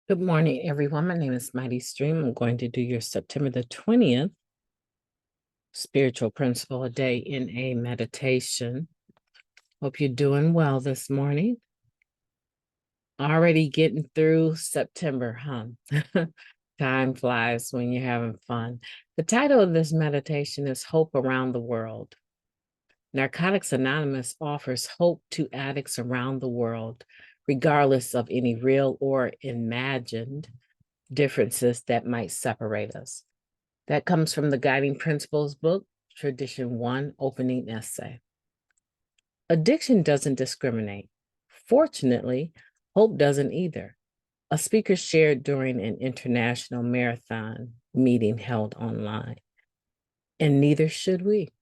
Good morning, everyone. My name is Mighty Stream. I'm going to do your September the 20th spiritual principle a day in a meditation. Hope you're doing well this morning. Already getting through September, huh? Time flies when you're having fun. The title of this meditation is Hope Around the World. Narcotics Anonymous offers hope to addicts around the world, regardless of any real or imagined differences that might separate us. That comes from the Guiding Principles book, Tradition 1, opening essay. Addiction doesn't discriminate. Fortunately, hope doesn't either. A speaker shared during an international marathon meeting held online, and neither should we.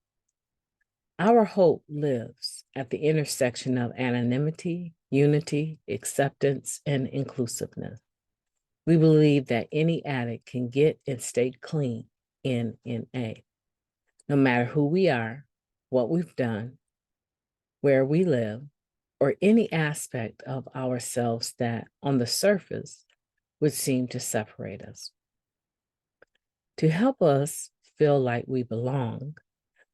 Our hope lives at the intersection of anonymity, unity, acceptance, and inclusiveness. We believe that any addict can get and stay clean in NA. No matter who we are, what we've done, where we live, or any aspect of ourselves that on the surface would seem to separate us. To help us feel like we belong,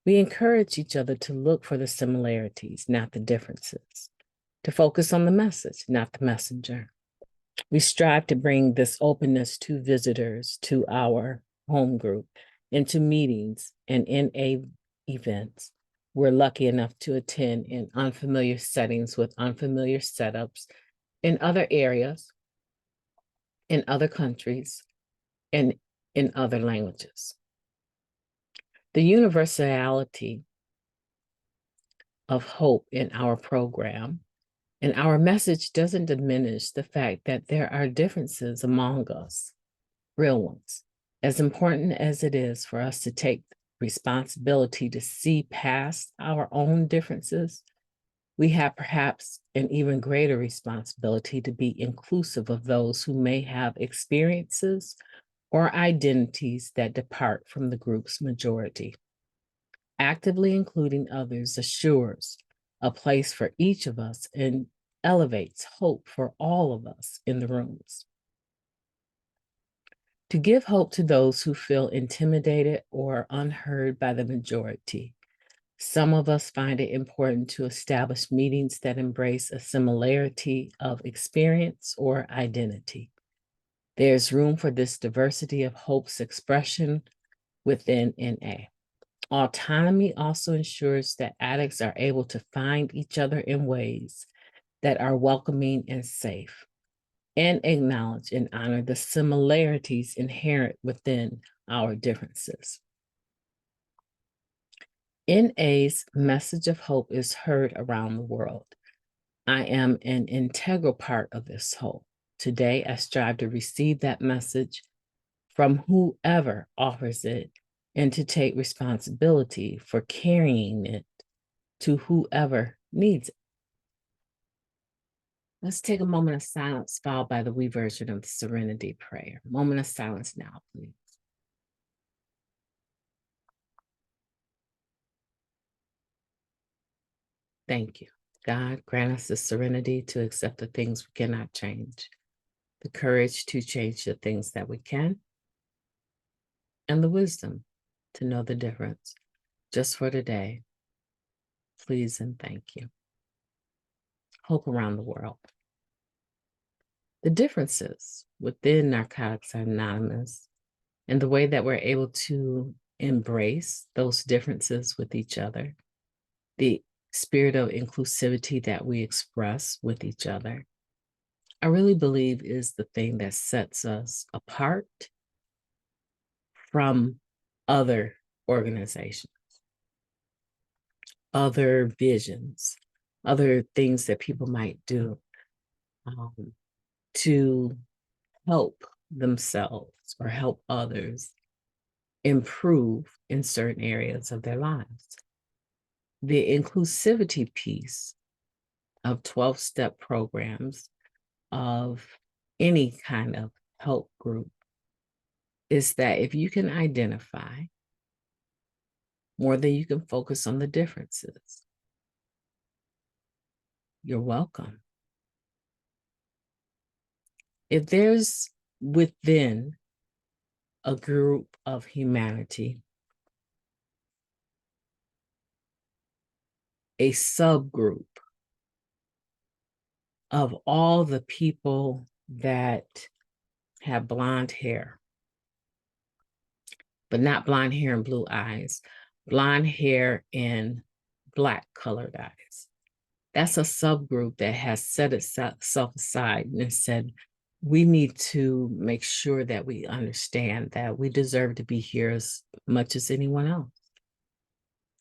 we encourage each other to look for the similarities, not the differences, to focus on the message, not the messenger. We strive to bring this openness to visitors to our home group, into meetings and NA events. We're lucky enough to attend in unfamiliar settings with unfamiliar setups in other areas, in other countries, and in other languages. The universality of hope in our program and our message doesn't diminish the fact that there are differences among us, real ones. As important as it is for us to take responsibility to see past our own differences, we have perhaps an even greater responsibility to be inclusive of those who may have experiences or identities that depart from the group's majority. Actively including others assures a place for each of us and elevates hope for all of us in the rooms. To give hope to those who feel intimidated or unheard by the majority, some of us find it important to establish meetings that embrace a similarity of experience or identity. There's room for this diversity of hope's expression within NA. Autonomy also ensures that addicts are able to find each other in ways that are welcoming and safe, and acknowledge and honor the similarities inherent within our differences. NA's message of hope is heard around the world. I am an integral part of this hope. Today, I strive to receive that message from whoever offers it and to take responsibility for carrying it to whoever needs it. Let's take a moment of silence followed by the we version of the Serenity Prayer. Moment of silence now, please. Thank you. God, grant us the serenity to accept the things we cannot change, the courage to change the things that we can, and the wisdom to know the difference. Just for today, please and thank you. Hope around the world. The differences within Narcotics Anonymous and the way that we're able to embrace those differences with each other, the spirit of inclusivity that we express with each other, I really believe is the thing that sets us apart from other organizations, other visions, other things that people might do to help themselves or help others improve in certain areas of their lives. The inclusivity piece of 12-step programs of any kind of help group is that if you can identify more than you can focus on the differences, you're welcome. If there's within a group of humanity a subgroup of all the people that have blonde hair, but not blonde hair and blue eyes, blonde hair and black colored eyes. That's a subgroup that has set itself aside and said, we need to make sure that we understand that we deserve to be here as much as anyone else.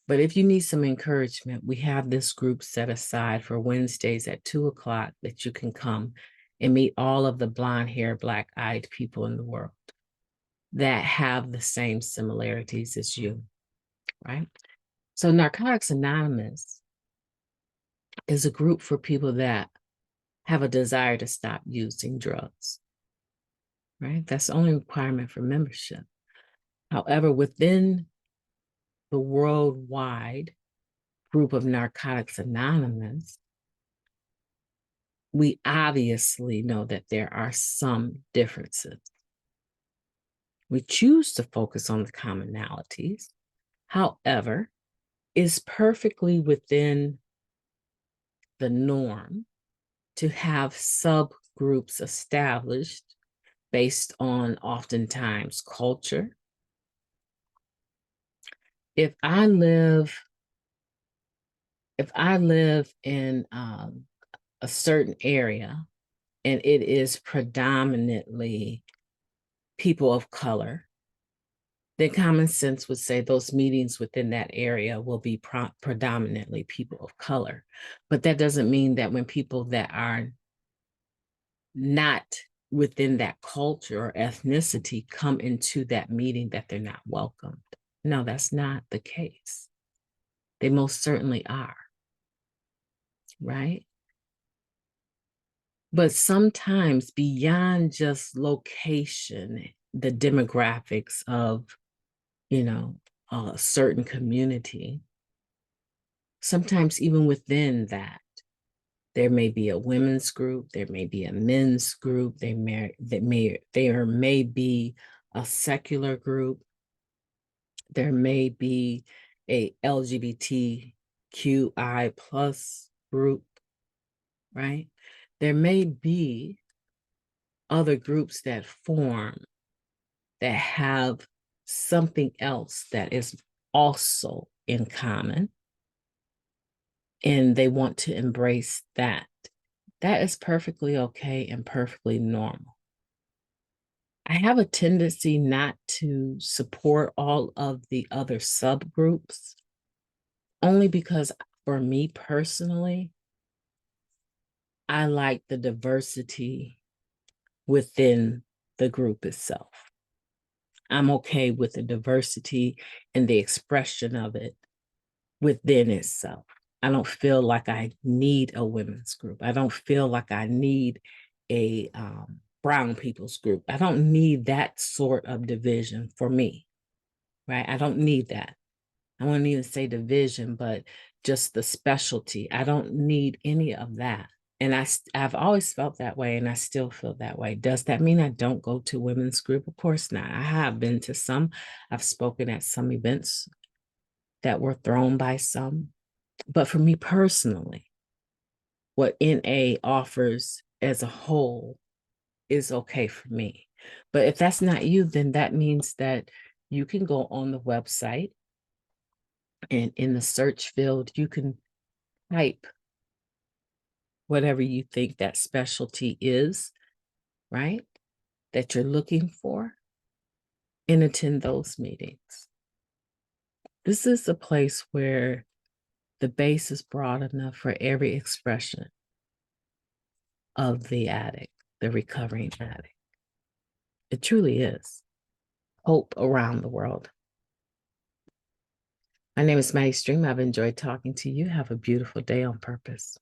But if you need some encouragement, we have this group set aside for Wednesdays at 2:00 that you can come and meet all of the blonde hair, black eyed people in the world that have the same similarities as you, right? So Narcotics Anonymous is a group for people that have a desire to stop using drugs, right? That's the only requirement for membership. However, within the worldwide group of Narcotics Anonymous, we obviously know that there are some differences. We choose to focus on the commonalities. However, it's perfectly within the norm to have subgroups established based on oftentimes culture. If I live in a certain area and it is predominantly people of color, then common sense would say those meetings within that area will be predominantly people of color. But that doesn't mean that when people that are not within that culture or ethnicity come into that meeting that they're not welcomed. No, that's not the case. They most certainly are, right? But sometimes beyond just location, the demographics of, a certain community, sometimes even within that, there may be a women's group, there may be a men's group, there may be a secular group, there may be a LGBTQI plus group, right? There may be other groups that form that have something else that is also in common, and they want to embrace that. That is perfectly okay and perfectly normal. I have a tendency not to support all of the other subgroups, only because for me personally, I like the diversity within the group itself. I'm okay with the diversity and the expression of it within itself. I don't feel like I need a women's group. I don't feel like I need a brown people's group. I don't need that sort of division for me, right? I don't need that. I wouldn't even say division, but just the specialty. I don't need any of that. And I've always felt that way, and I still feel that way. Does that mean I don't go to women's group? Of course not. I have been to some. I've spoken at some events that were thrown by some. But for me personally, what NA offers as a whole is okay for me. But if that's not you, then that means that you can go on the website, and in the search field, you can type whatever you think that specialty is, right? That you're looking for, and attend those meetings. This is a place where the base is broad enough for every expression of the addict, the recovering addict. It truly is. Hope around the world. My name is Maddie Stream. I've enjoyed talking to you. Have a beautiful day on purpose.